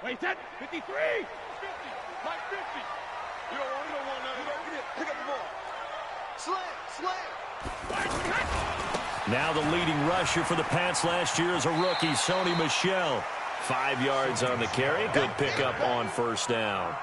Wait, that 53. 50. Mike 50. You don't want nothing. Pick up the ball. Slam. Now the leading rusher for the Pats last year is a rookie, Sony Michel. 5 yards on the carry. Good pickup on first down.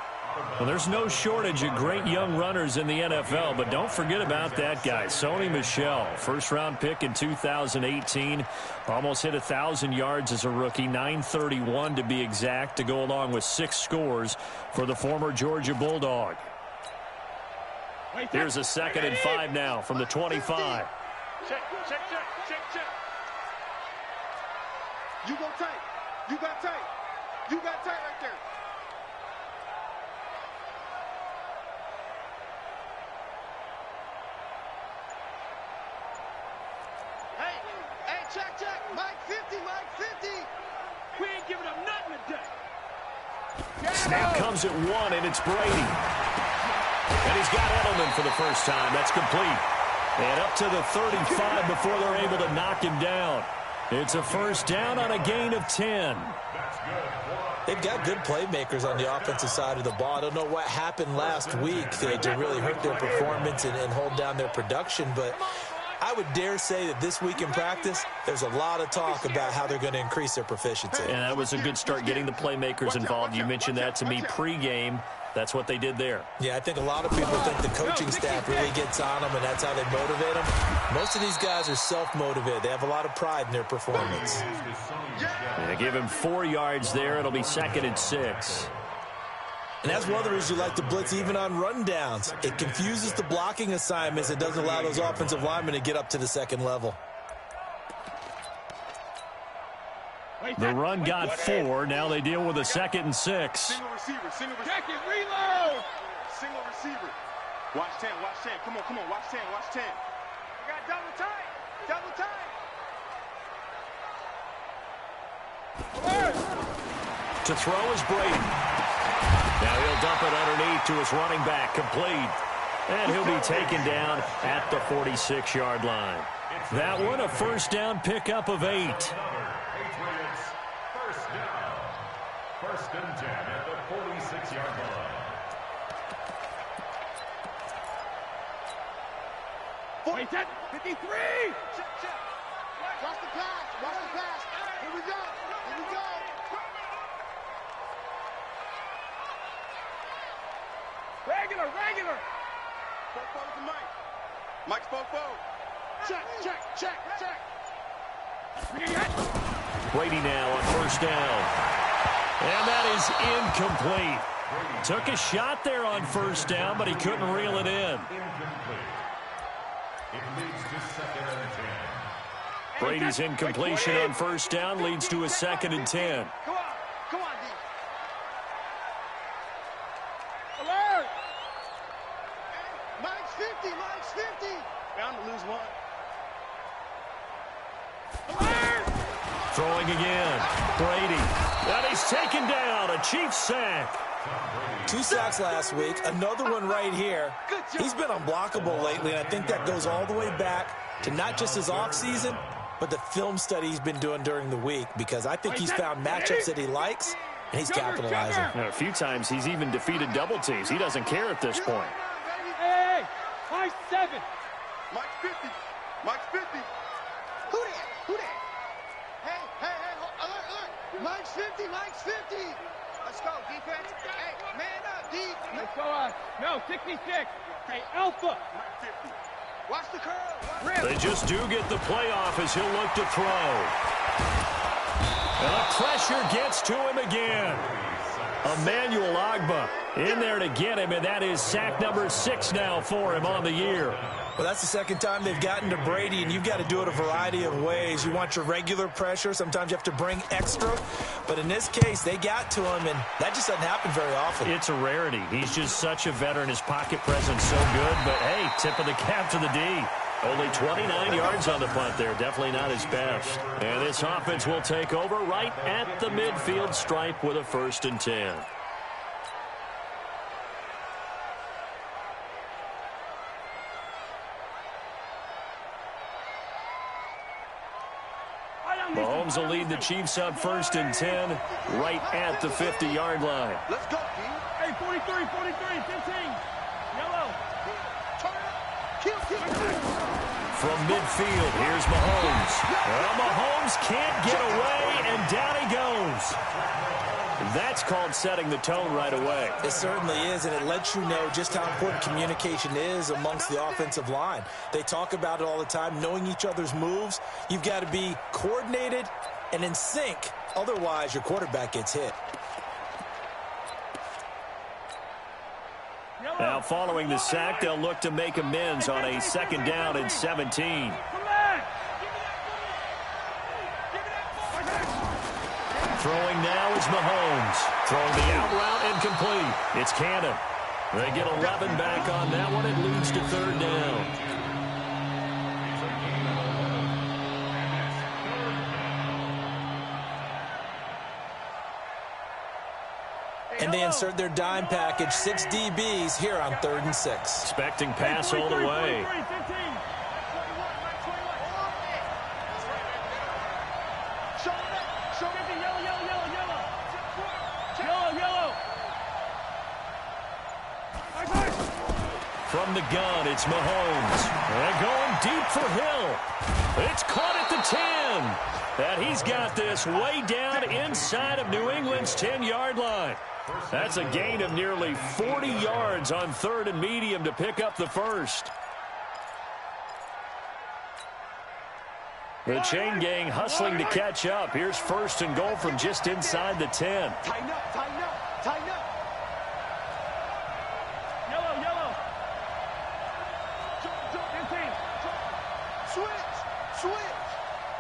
Well, there's no shortage of great young runners in the NFL, but don't forget about that guy, Sony Michel. First-round pick in 2018. Almost hit 1,000 yards as a rookie, 931 to be exact, to go along with 6 scores for the former Georgia Bulldog. Here's a 2nd and 5 now from the 25. Check. You go tight. You got tight. You got tight right there. Hey, check. Mike 50. We ain't giving up nothing today. Snap comes at 1, and it's Brady. And he's got Edelman for the first time. That's complete. And up to the 35 before they're able to knock him down. It's a first down on a gain of 10. They've got good playmakers on the offensive side of the ball. I don't know what happened last week to really hurt their performance and hold down their production, but I would dare say that this week in practice, there's a lot of talk about how they're going to increase their proficiency. And that was a good start getting the playmakers involved. You mentioned that to me pregame. That's what they did there. Yeah, I think a lot of people think the coaching staff really gets on them, and that's how they motivate them. Most of these guys are self-motivated. They have a lot of pride in their performance. Yeah, give him 4 yards there. It'll be 2nd and 6. And that's one of the reasons you like to blitz even on rundowns. It confuses the blocking assignments. It doesn't allow those offensive linemen to get up to the second level. The run got 4. Now they deal with a 2nd and 6. Single receiver. Check it, reload. Single receiver. Watch 10. Come on. Watch 10. We got double tight. To throw is Brady. Now he'll dump it underneath to his running back, complete. And he'll be taken down at the 46-yard line. That one, a first down pickup of 8. First and 10 at the 46-yard line. Wait, that 53. Check. Watch the pass. Here we go. Regular. Fofo to Mike. Mike's Fofo. Check. Brady now on first down. And that is incomplete. Took a shot there on first down, but he couldn't reel it in. It leads to 2nd and 10. Brady's incompletion on first down leads to a 2nd and 10. Come on, D. Alert! Mike's 50. Bound to lose one. Alert! Throwing again. Brady. And he's taken down. A Chiefs sack. 2 sacks last week. Another one right here. He's been unblockable lately, and I think that goes all the way back to not just his offseason, but the film study he's been doing during the week, because I think he's found matchups that he likes, and he's capitalizing. A few times he's even defeated double teams. He doesn't care at this point. Hey, Mike's 7. Mike's 50. Who that? Hey, alert. Mike's 50. Let's go, defense. Hey, man up, D. Let's go, no, 66. Hey, Alpha. Mike 50. Watch the curl. They just do get the playoff as he'll look to throw. And the pressure gets to him again. Emmanuel Ogbah in there to get him, and that is sack number 6 now for him on the year. Well, that's the second time they've gotten to Brady, and you've got to do it a variety of ways. You want your regular pressure. Sometimes you have to bring extra. But in this case, they got to him, and that just doesn't happen very often. It's a rarity. He's just such a veteran. His pocket presence so good. But, hey, tip of the cap to the D. Only 29 yards on the punt there. Definitely not his best. And this offense will take over right at the midfield stripe with a 1st and 10. Williams will lead the Chiefs up 1st and 10 right at the 50-yard line. Let's go, D. Hey, 43, 15. Yellow. Kill. From midfield, here's Mahomes. Well, Mahomes can't get away, and down he goes. That's called setting the tone right away. It certainly is, and it lets you know just how important communication is amongst the offensive line. They talk about it all the time, knowing each other's moves. You've got to be coordinated and in sync. Otherwise, your quarterback gets hit. Now, following the sack, they'll look to make amends on a 2nd down and 17. Throwing now is Mahomes. Throwing the out route incomplete. It's Cannon. They get 11 back on that one. It leads to 3rd down. And they insert their dime package, 6 DBs here on 3rd and 6. Expecting pass all the way. From the gun, it's Mahomes. And going deep for Hill. It's caught at the 10. And he's got this way down inside of New England's 10-yard line. That's a gain of nearly 40 yards on 3rd and medium to pick up the first. The chain gang hustling to catch up. Here's 1st and goal from just inside the 10. Tighten up. Yellow. Switch.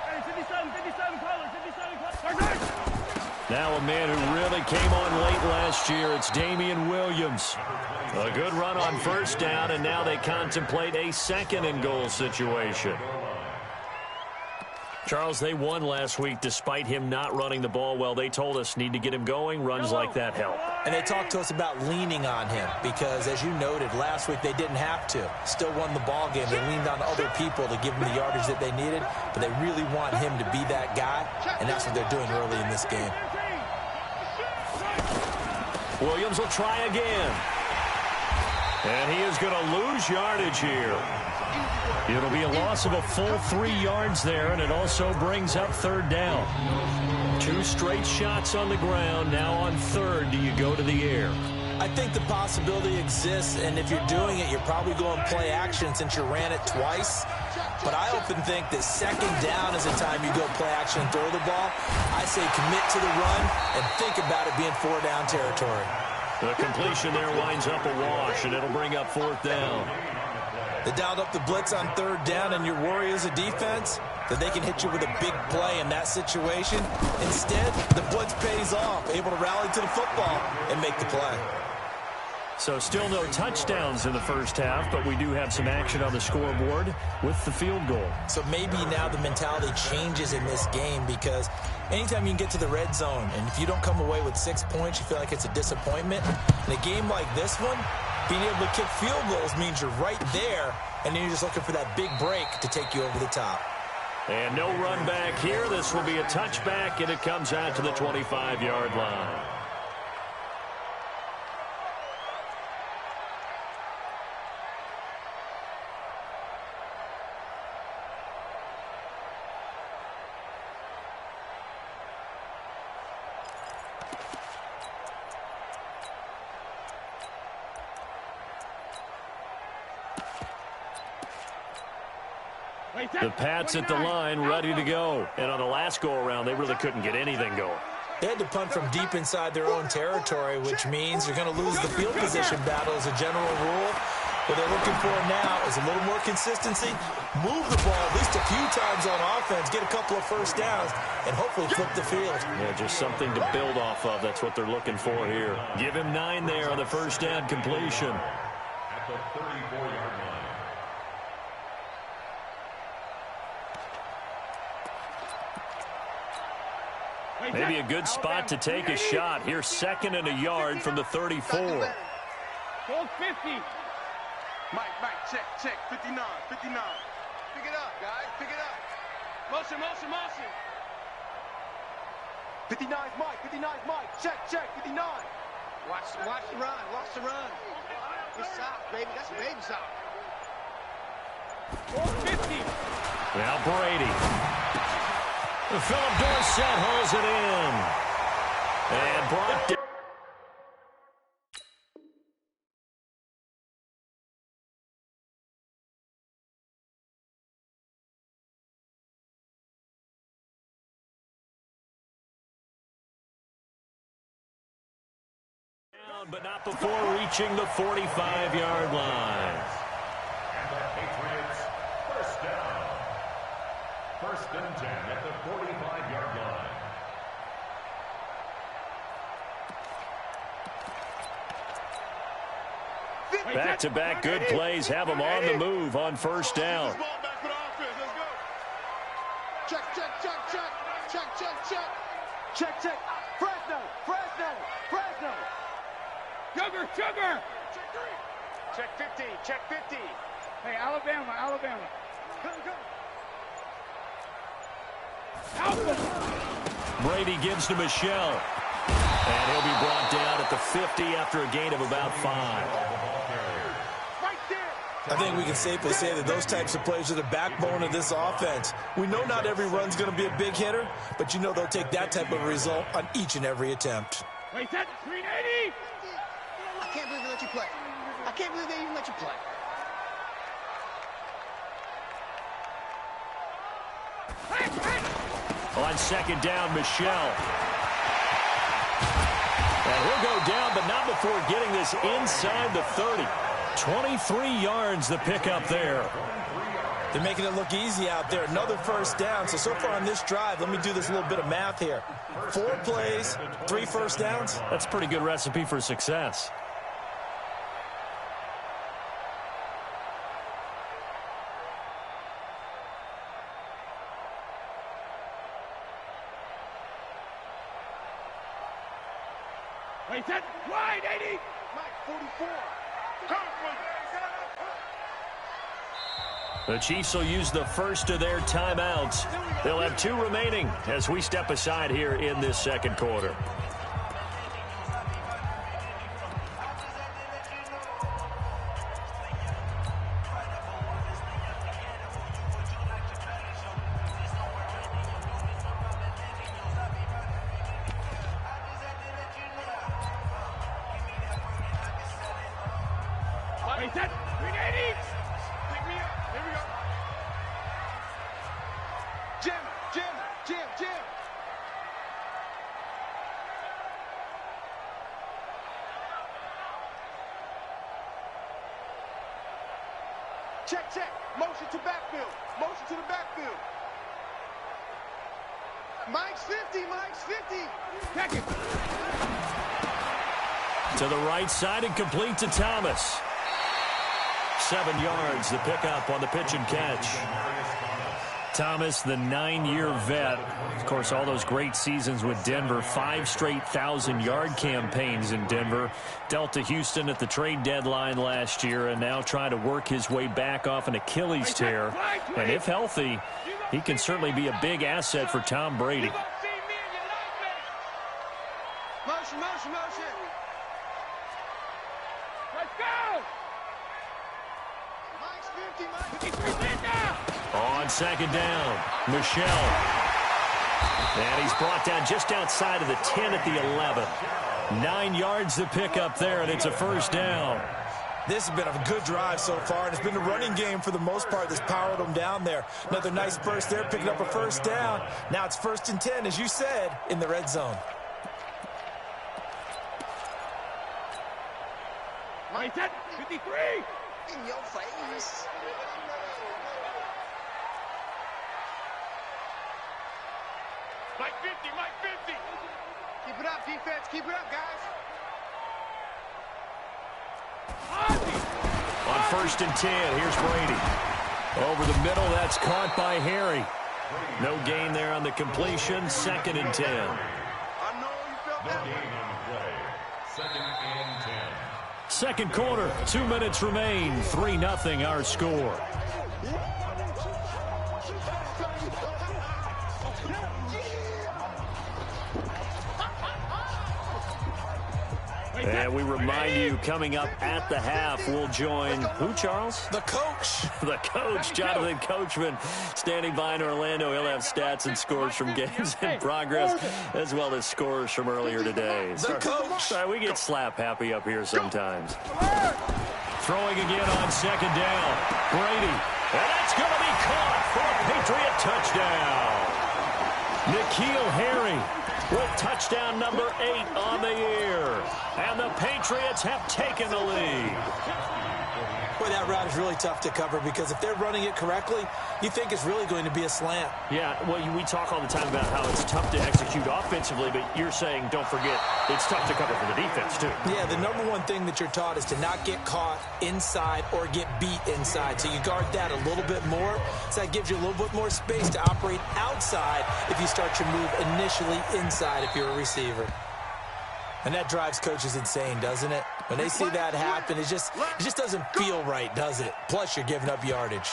Hey, 57 colors. Now a man who really came on late last year, it's Damian Williams. A good run on 1st down, and now they contemplate a 2nd and goal situation. Charles, they won last week despite him not running the ball well. They told us need to get him going. Runs like that help. And they talked to us about leaning on him because, as you noted, last week they didn't have to. Still won the ball game. They leaned on other people to give them the yardage that they needed, but they really want him to be that guy, and that's what they're doing early in this game. Williams will try again. And he is going to lose yardage here. It'll be a loss of a full 3 yards there, and it also brings up 3rd down. 2 straight shots on the ground. Now on 3rd, do you go to the air? I think the possibility exists, and if you're doing it, you're probably going play action since you ran it twice. But I often think that 2nd down is the time you go play action and throw the ball. I say commit to the run and think about it being 4-down territory. The completion there winds up a wash, and it'll bring up 4th down. They dialed up the blitz on 3rd down, and your worry as a defense that they can hit you with a big play in that situation. Instead, the blitz pays off, able to rally to the football and make the play. So still no touchdowns in the first half, but we do have some action on the scoreboard with the field goal. So maybe now the mentality changes in this game because anytime you can get to the red zone, and if you don't come away with 6 points, you feel like it's a disappointment. In a game like this one, being able to kick field goals means you're right there, and then you're just looking for that big break to take you over the top. And no run back here. This will be a touchback, and it comes out to the 25-yard line. The Pats at the line, ready to go. And on the last go-around, they really couldn't get anything going. They had to punt from deep inside their own territory, which means you're going to lose the field position battle as a general rule. What they're looking for now is a little more consistency, move the ball at least a few times on offense, get a couple of 1st downs, and hopefully flip the field. Yeah, just something to build off of. That's what they're looking for here. Give him 9 there on the 1st down completion. At the 34-yard line. Maybe a good spot to take a shot. Here's 2nd and a yard from the 34. Goal 50. Mike, check. 59. Pick it up, guys. Pick it up. Motion. 59's Mike. 59's Mike. Check. 59. Watch the run. Watch the run. It's soft, baby. That's baby soft. 450. Now Brady. Philip Dorsett holds it in. And brought down. But not before reaching the 45-yard line. And the Patriots, first down. First and 10 at the 45-yard line. Back-to-back good plays have them on the move on first down. Check. Fresno. Sugar. Check 50. Hey, Alabama. Come. Brady gives to Michelle. And he'll be brought down at the 50 after a gain of about 5. Right there. I think we can safely say that those types of plays are the backbone of this offense. We know not every run's going to be a big hitter, but you know they'll take that type of result on each and every attempt. Wait, that's 380. I can't believe they let you play. I can't believe they even let you play. On second down, Michelle. And he'll go down, but not before getting this inside the 30. 23 yards the pickup there. They're making it look easy out there. Another first down. So far on this drive, let me do this little bit of math here. 4 plays, 3 first downs. That's a pretty good recipe for success. Wait, that's wide, 80. Mike, 44. The Chiefs will use the first of their timeouts. They'll have 2 remaining as we step aside here in this second quarter. Wait, that's 380. Pick me up. Here we go. Jim. Check. Motion to backfield. Motion to the backfield. Mike's 50. Check it. To the right side and complete to Thomas. 7 yards, the pickup on the pitch and catch. Thomas, the 9-year vet. Of course, all those great seasons with Denver. 5 straight 1,000-yard campaigns in Denver. Dealt to Houston at the trade deadline last year and now trying to work his way back off an Achilles tear. And if healthy, he can certainly be a big asset for Tom Brady. Motion. Let's go. Mike's 50. On second down, Michelle. And he's brought down just outside of the 10 at the 11. 9 yards to pick up there, and it's a first down. This has been a good drive so far, and it's been the running game for the most part that's powered them down there. Another nice burst there, picking up a first down. Now it's 1st and 10, as you said, in the red zone. Mike, 53. In your face. Mike 50. Keep it up, defense. Keep it up, guys. On 1st and 10, here's Brady. Over the middle, that's caught by Harry. No gain there on the completion. 2nd and 10. I know you felt that. No gain on the play. 2nd and 10. Second quarter, 2 minutes remain. 3-0 our score. And we remind you, coming up at the half, we'll join who, Charles? The coach. The coach, Jonathan Coachman, standing by in Orlando. He'll have stats and scores from games in progress, as well as scores from earlier today. The coach. We get slap happy up here sometimes. Throwing again on second down. Brady. And that's going to be caught for a Patriot touchdown. N'Keal Harry with touchdown number 8 on the year. And the Patriots have taken the lead. Boy, that route is really tough to cover because if they're running it correctly, you think it's really going to be a slant. Yeah, well, we talk all the time about how it's tough to execute offensively, but you're saying, don't forget, it's tough to cover for the defense, too. Yeah, the number one thing that you're taught is to not get caught inside or get beat inside. So you guard that a little bit more. So that gives you a little bit more space to operate outside if you start your move initially inside if you're a receiver. And that drives coaches insane, doesn't it? When they see that happen, it just doesn't feel right, does it? Plus, you're giving up yardage.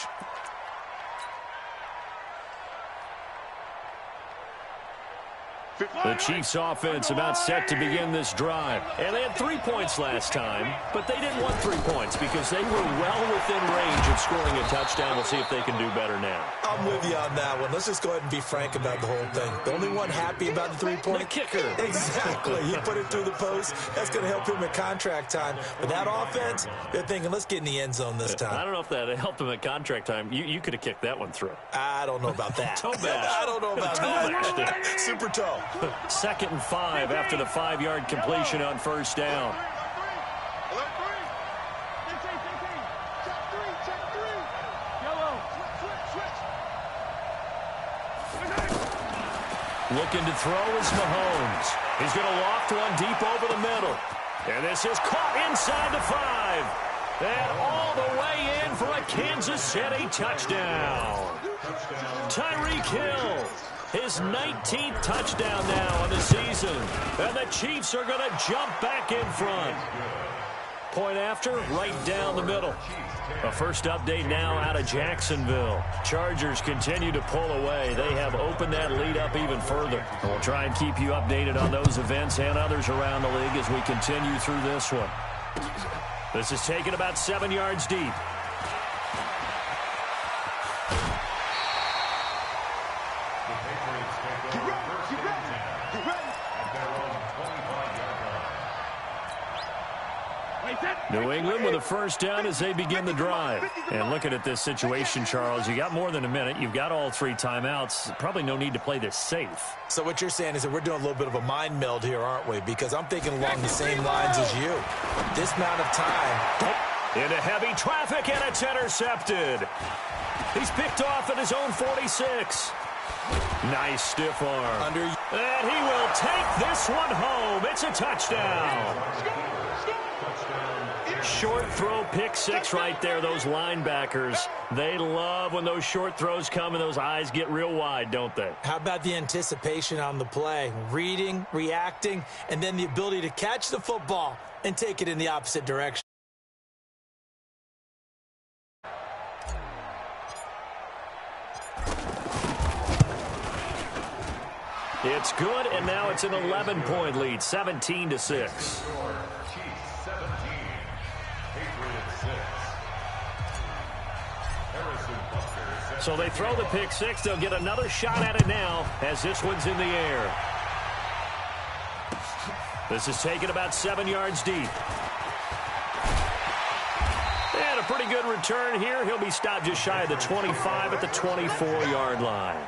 The Chiefs offense about set to begin this drive. And they had 3 points last time, but they didn't want 3 points because they were well within range of scoring a touchdown. We'll see if they can do better now. I'm with you on that one. Let's just go ahead and be frank about the whole thing. The only one happy about the 3-point? The kicker. Exactly. He put it through the post. That's going to help him at contract time. But that offense, they're thinking, let's get in the end zone this time. I don't know if that helped him at contract time. You could have kicked that one through. I don't know about that. Toe bash. I don't know about that. Super toe. 2nd and 5 after the 5-yard completion on first down. Looking to throw is Mahomes. He's going to loft one deep over the middle. And this is caught inside the 5. And all the way in for a Kansas City touchdown. Tyreek Hill, his 19th touchdown now on the season. And the Chiefs are going to jump back in front. Point after, right down the middle. A first update now out of Jacksonville. Chargers continue to pull away. They have opened that lead up even further. And we'll try and keep you updated on those events and others around the league as we continue through this one. This is taken about 7 yards deep. New England with a first down as they begin the drive. And looking at this situation, Charles, you got more than a minute. You've got all 3 timeouts. Probably no need to play this safe. So what you're saying is that we're doing a little bit of a mind meld here, aren't we? Because I'm thinking along the same lines as you. This amount of time. Into heavy traffic, and it's intercepted. He's picked off at his own 46. Nice stiff arm. And he will take this one home. It's a touchdown. Short throw, pick 6 right there. Those linebackers, they love when those short throws come and those eyes get real wide, don't they? How about the anticipation on the play? Reading, reacting, and then the ability to catch the football and take it in the opposite direction. It's good, and now it's an 11-point lead, 17-6. So they throw the pick 6. They'll get another shot at it now as this one's in the air. This is taken about 7 yards deep. And a pretty good return here. He'll be stopped just shy of the 25 at the 24-yard line.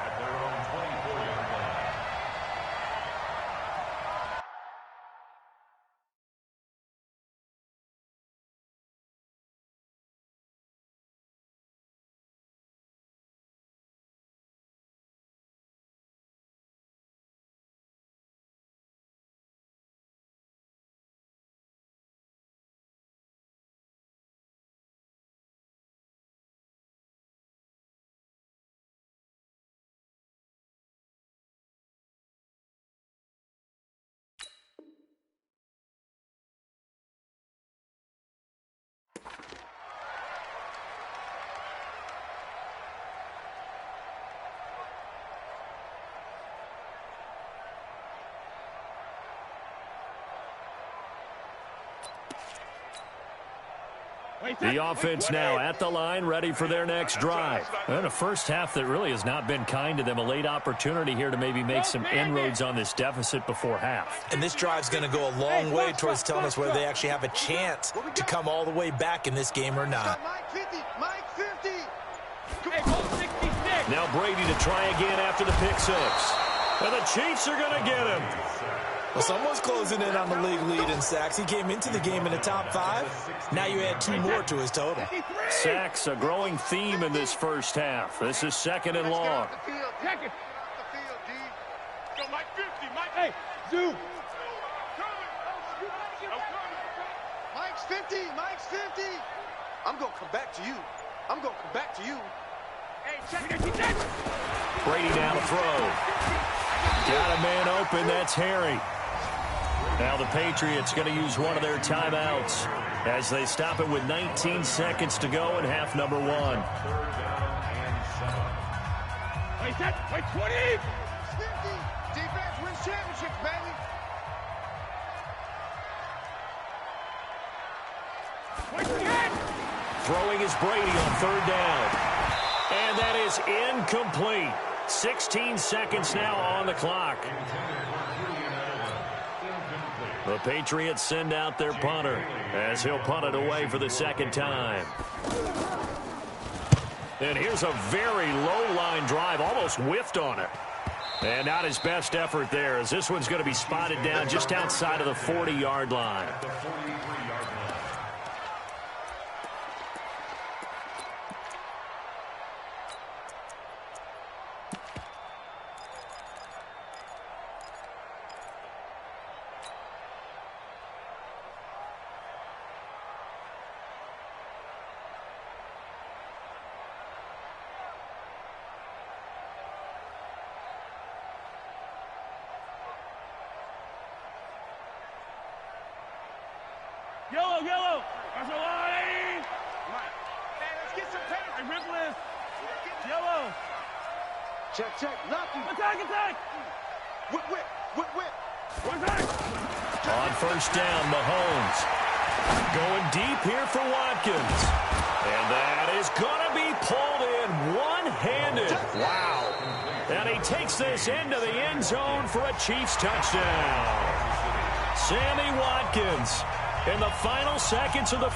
The offense now at the line, ready for their next drive. And a first half that really has not been kind to them. A late opportunity here to maybe make some inroads on this deficit before half. And this drive's going to go a long way towards telling us whether they actually have a chance to come all the way back in this game or not. Mike 50, Mike 50. Now Brady to try again after the pick six. And the Chiefs are going to get him. Well, someone's closing in on the league lead in sacks. He came into the game in the top 5. Now you add 2 more to his total. Sacks, a growing theme in this first half. This is second and long. Check it. Go Mike 50, Mike. Hey, zoom. Mike's 50, Mike's 50. I'm going to come back to you. I'm going to come back to you. Hey, check it. Brady down to throw. Got a man open. That's Harry. Now the Patriots going to use one of their timeouts as they stop it with 19 seconds to go in half number 1. Wait, 20. 50. Defense wins championships, baby. Throwing is Brady on third down. And that is incomplete. 16 seconds now on the clock. The Patriots send out their punter as he'll punt it away for the second time. And here's a very low-line drive, almost whiffed on it. And not his best effort there, as this one's going to be spotted down just outside of the 40-yard line. Yellow. That's a line. Come on. Hey, let's get some paint. Hey, Ripple. Yellow. Check. Nothing. Attack. Whip. On first down, Mahomes. Going deep here for Watkins. And that is going to be pulled in one-handed. Wow. And he takes this into the end zone for a Chiefs touchdown. Sammy Watkins in the final seconds of the